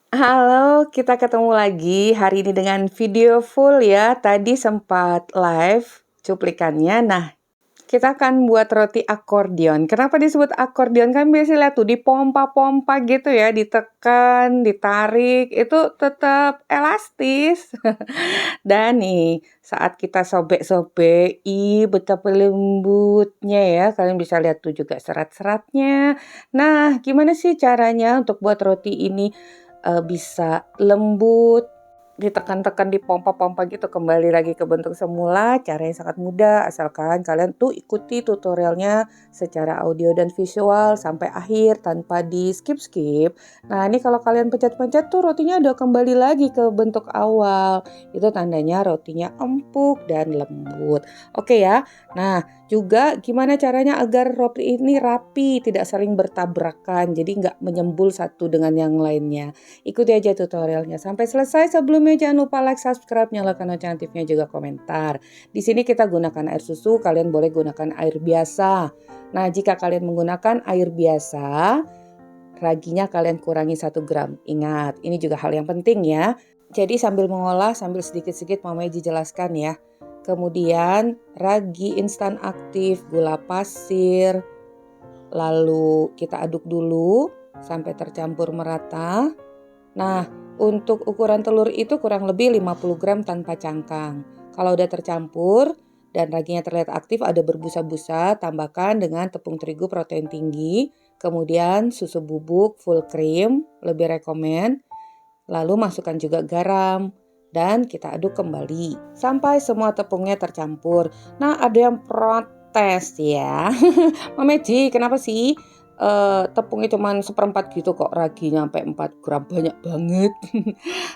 Halo, kita ketemu lagi hari ini dengan video full ya. Tadi sempat live cuplikannya. Nah, kita akan buat roti akordion. Kenapa disebut akordion? Kan biasanya lihat tuh dipompa-pompa gitu ya, ditekan, ditarik, itu tetap elastis. Dan nih, saat kita sobek-sobek, betapa lembutnya ya. Kalian bisa lihat tuh juga serat-seratnya. Nah, gimana sih caranya untuk buat roti ini bisa lembut, ditekan-tekan, dipompa-pompa gitu kembali lagi ke bentuk semula? Caranya sangat mudah, asalkan kalian tuh ikuti tutorialnya secara audio dan visual sampai akhir tanpa di-skip-skip. Nah, ini kalau kalian pencet-pencet tuh rotinya udah kembali lagi ke bentuk awal. Itu tandanya rotinya empuk dan lembut. Oke ya. Nah, juga gimana caranya agar roti ini rapi, tidak saling bertabrakan, jadi nggak menyembul satu dengan yang lainnya. Ikuti aja tutorialnya sampai selesai. Sebelumnya jangan lupa like, subscribe, nyalakan lonceng aktifnya juga komentar. Di sini kita gunakan air susu, kalian boleh gunakan air biasa. Nah, jika kalian menggunakan air biasa, raginya kalian kurangi 1 gram. Ingat, ini juga hal yang penting ya. Jadi sambil mengolah, sambil sedikit-sedikit Mama Eji jelaskan ya. Kemudian ragi instan aktif, gula pasir, lalu kita aduk dulu sampai tercampur merata. Nah, untuk ukuran telur itu kurang lebih 50 gram tanpa cangkang. Kalau udah tercampur dan raginya terlihat aktif ada berbusa-busa, tambahkan dengan tepung terigu protein tinggi, kemudian susu bubuk full cream, lebih rekomen. Lalu masukkan juga garam dan kita aduk kembali sampai semua tepungnya tercampur. Nah, ada yang protes ya. Mama Ji, kenapa sih tepungnya cuma seperempat gitu kok raginya sampai 4 gram, banyak banget.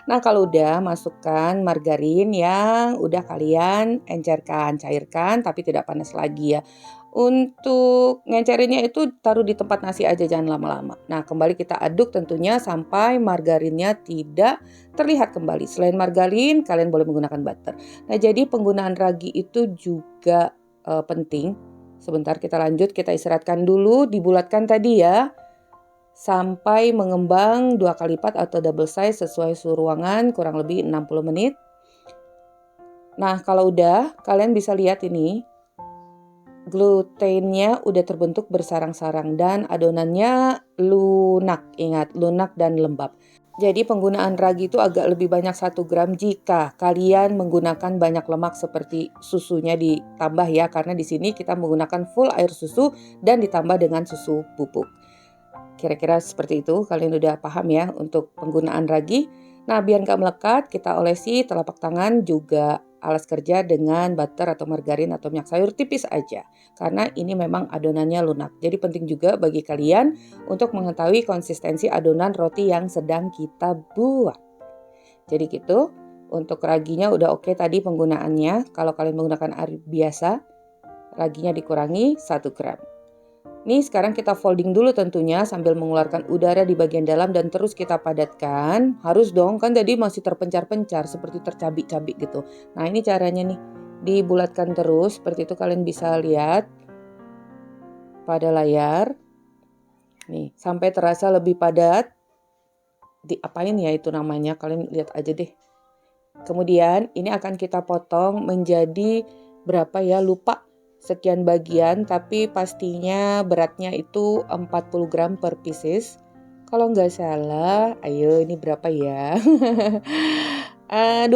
Nah, kalau udah masukkan margarin yang udah kalian encerkan, cairkan tapi tidak panas lagi ya. Untuk ngecerinnya itu taruh di tempat nasi aja, jangan lama-lama. Nah, kembali kita aduk tentunya sampai margarinnya tidak terlihat kembali. Selain margarin, kalian boleh menggunakan butter. Nah, jadi penggunaan ragi itu juga penting. Sebentar kita lanjut, kita istirahatkan dulu, dibulatkan tadi ya. Sampai mengembang 2 kali lipat atau double size sesuai suhu ruangan kurang lebih 60 menit. Nah, kalau udah, kalian bisa lihat ini glutennya udah terbentuk bersarang-sarang dan adonannya lunak. Ingat, lunak dan lembab. Jadi penggunaan ragi itu agak lebih banyak 1 gram jika kalian menggunakan banyak lemak seperti susunya ditambah ya, karena di sini kita menggunakan full air susu dan ditambah dengan susu bubuk. Kira-kira seperti itu, kalian udah paham ya untuk penggunaan ragi. Nah, biar nggak melekat, kita olesi telapak tangan juga alas kerja dengan butter atau margarin atau minyak sayur tipis aja. Karena ini memang adonannya lunak. Jadi penting juga bagi kalian untuk mengetahui konsistensi adonan roti yang sedang kita buat. Jadi gitu, untuk raginya udah oke tadi penggunaannya. Kalau kalian menggunakan air biasa, raginya dikurangi 1 gram. Nih sekarang kita folding dulu tentunya sambil mengeluarkan udara di bagian dalam dan terus kita padatkan. Harus dong, kan tadi masih terpencar-pencar seperti tercabik-cabik gitu. Nah, ini caranya nih. Dibulatkan terus seperti itu, kalian bisa lihat pada layar. Nih, sampai terasa lebih padat. Diapain ya itu namanya? Kalian lihat aja deh. Kemudian ini akan kita potong menjadi berapa ya? Lupa sekian bagian, tapi pastinya beratnya itu 40 gram per pieces. Kalau nggak salah, ayo ini berapa ya? 12,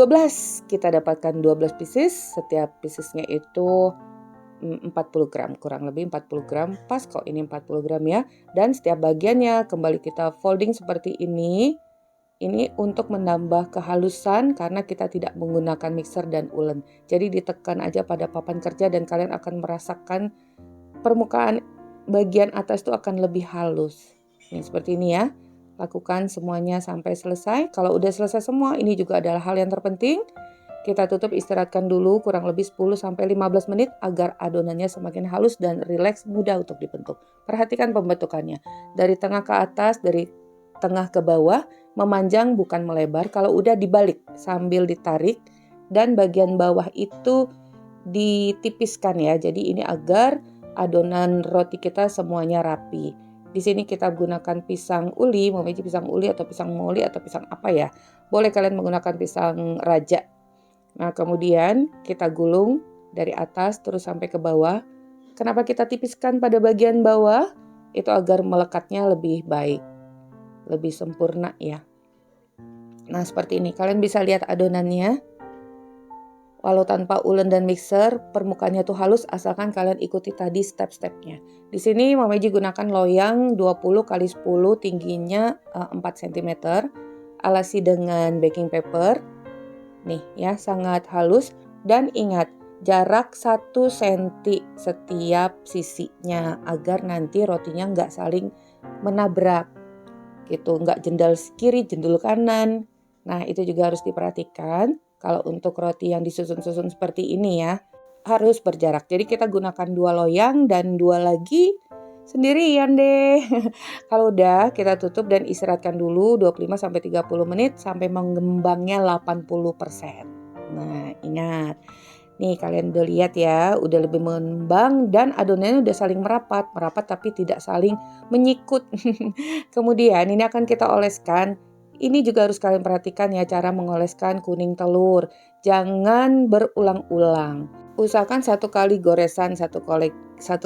kita dapatkan 12 pieces, setiap piecesnya itu 40 gram, kurang lebih 40 gram, pas kok ini 40 gram ya. Dan setiap bagiannya kembali kita folding seperti ini. Ini untuk menambah kehalusan karena kita tidak menggunakan mixer dan ulen. Jadi ditekan aja pada papan kerja dan kalian akan merasakan permukaan bagian atas itu akan lebih halus. Nih seperti ini ya. Lakukan semuanya sampai selesai. Kalau udah selesai semua, ini juga adalah hal yang terpenting. Kita tutup, istirahatkan dulu kurang lebih 10-15 menit agar adonannya semakin halus dan rileks, mudah untuk dibentuk. Perhatikan pembentukannya. Dari tengah ke atas, dari tengah ke bawah, memanjang bukan melebar. Kalau udah dibalik sambil ditarik dan bagian bawah itu ditipiskan ya. Jadi ini agar adonan roti kita semuanya rapi. Di sini kita gunakan pisang uli, mau Meiji pisang uli atau pisang moli atau pisang apa ya. Boleh kalian menggunakan pisang raja. Nah, kemudian kita gulung dari atas terus sampai ke bawah. Kenapa kita tipiskan pada bagian bawah? Itu agar melekatnya lebih baik, lebih sempurna ya. Nah, seperti ini. Kalian bisa lihat adonannya. Walau tanpa ulen dan mixer, permukaannya tuh halus asalkan kalian ikuti tadi step-stepnya. Di sini Mama Meiji gunakan loyang 20 x 10, tingginya 4 cm. Alasi dengan baking paper. Nih ya, sangat halus. Dan ingat, jarak 1 cm setiap sisinya agar nanti rotinya nggak saling menabrak gitu, nggak jendal kiri, jendul kanan. Nah, itu juga harus diperhatikan. Kalau untuk roti yang disusun-susun seperti ini ya, harus berjarak. Jadi kita gunakan 2 loyang dan 2 lagi sendirian deh. Kalau udah, kita tutup dan istirahatkan dulu 25-30 menit sampai mengembangnya 80%. Nah, ingat. Nih kalian udah lihat ya, udah lebih mengembang dan adonannya udah saling merapat tapi tidak saling menyikut. Kemudian ini akan kita oleskan. Ini juga harus kalian perhatikan ya cara mengoleskan kuning telur. Jangan berulang-ulang. Usahakan 1 kali goresan, 1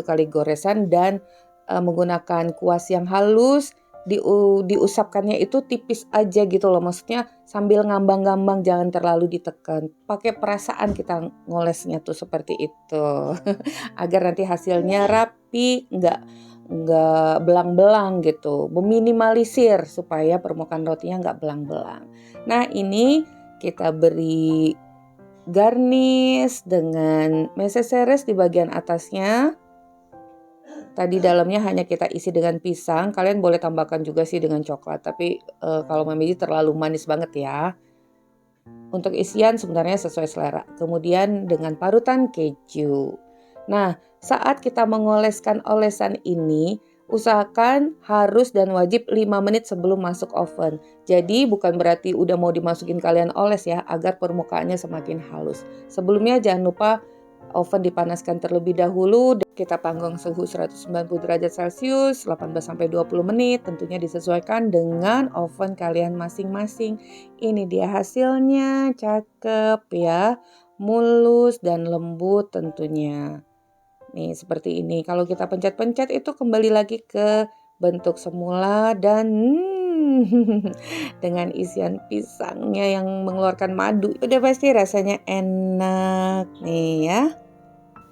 kali goresan dan menggunakan kuas yang halus. Diusapkannya itu tipis aja gitu loh, maksudnya sambil ngambang-ngambang, jangan terlalu ditekan. Pakai perasaan kita ngolesnya tuh seperti itu. Agar nanti hasilnya rapi, nggak belang-belang gitu. Meminimalisir supaya permukaan rotinya nggak belang-belang. Nah, ini kita beri garnish dengan meseseres di bagian atasnya. Tadi dalamnya hanya kita isi dengan pisang. Kalian boleh tambahkan juga sih dengan coklat. Tapi kalau Mama Meiji terlalu manis banget ya. Untuk isian sebenarnya sesuai selera. Kemudian dengan parutan keju. Nah, saat kita mengoleskan olesan ini, usahakan harus dan wajib 5 menit sebelum masuk oven. Jadi bukan berarti udah mau dimasukin kalian oles ya, agar permukaannya semakin halus. Sebelumnya jangan lupa oven dipanaskan terlebih dahulu. Kita panggang suhu 190 derajat Celcius 18-20 menit. Tentunya disesuaikan dengan oven kalian masing-masing. Ini dia hasilnya, cakep ya. Mulus dan lembut tentunya. Nih seperti ini. Kalau kita pencet-pencet itu kembali lagi ke bentuk semula dan dengan isian pisangnya yang mengeluarkan madu. Udah pasti rasanya enak nih ya.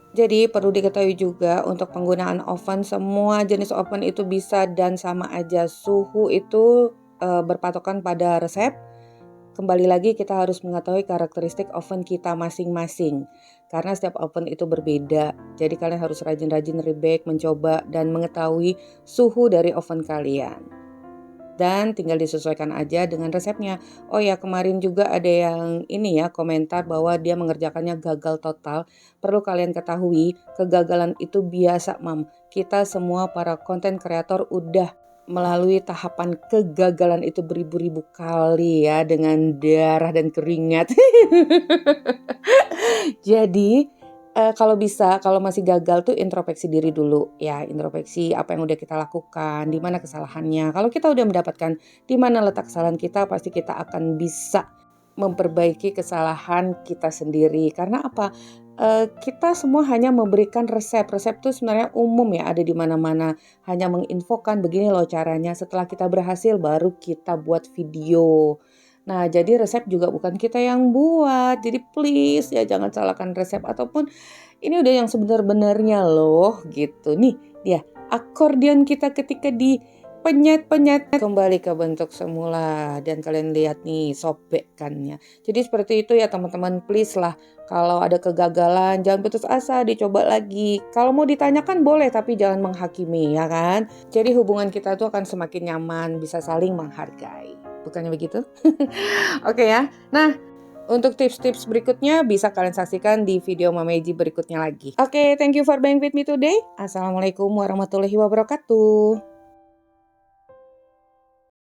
Jadi perlu diketahui juga untuk penggunaan oven, semua jenis oven itu bisa dan sama aja. Suhu itu berpatokan pada resep. Kembali lagi kita harus mengetahui karakteristik oven kita masing-masing. Karena setiap oven itu berbeda. Jadi kalian harus rajin-rajin rebake, mencoba dan mengetahui suhu dari oven kalian. Dan tinggal disesuaikan aja dengan resepnya. Oh ya, kemarin juga ada yang ini ya komentar bahwa dia mengerjakannya gagal total. Perlu kalian ketahui, kegagalan itu biasa, Mam. Kita semua para konten kreator udah melalui tahapan kegagalan itu beribu-ribu kali ya, dengan darah dan keringat. Jadi kalau bisa, kalau masih gagal tuh introspeksi diri dulu ya, introspeksi apa yang udah kita lakukan, di mana kesalahannya. Kalau kita udah mendapatkan di mana letak kesalahan kita, pasti kita akan bisa memperbaiki kesalahan kita sendiri. Karena apa? Kita semua hanya memberikan resep. Resep itu sebenarnya umum ya, ada di mana-mana. Hanya menginfokan begini loh caranya. Setelah kita berhasil, baru kita buat video. Nah, jadi resep juga bukan kita yang buat. Jadi please ya jangan salahkan resep ataupun ini udah yang sebenar-benarnya loh gitu. Nih dia akordeon kita ketika dipenyet-penyet kembali ke bentuk semula dan kalian lihat nih sobekannya. Jadi seperti itu ya teman-teman, please lah kalau ada kegagalan jangan putus asa, dicoba lagi. Kalau mau ditanyakan boleh tapi jangan menghakimi ya kan. Jadi hubungan kita tuh akan semakin nyaman, bisa saling menghargai. Bukannya begitu? Oke ya. Nah, untuk tips-tips berikutnya bisa kalian saksikan di video Mama Meiji berikutnya lagi. Oke, thank you for being with me today. Assalamualaikum warahmatullahi wabarakatuh.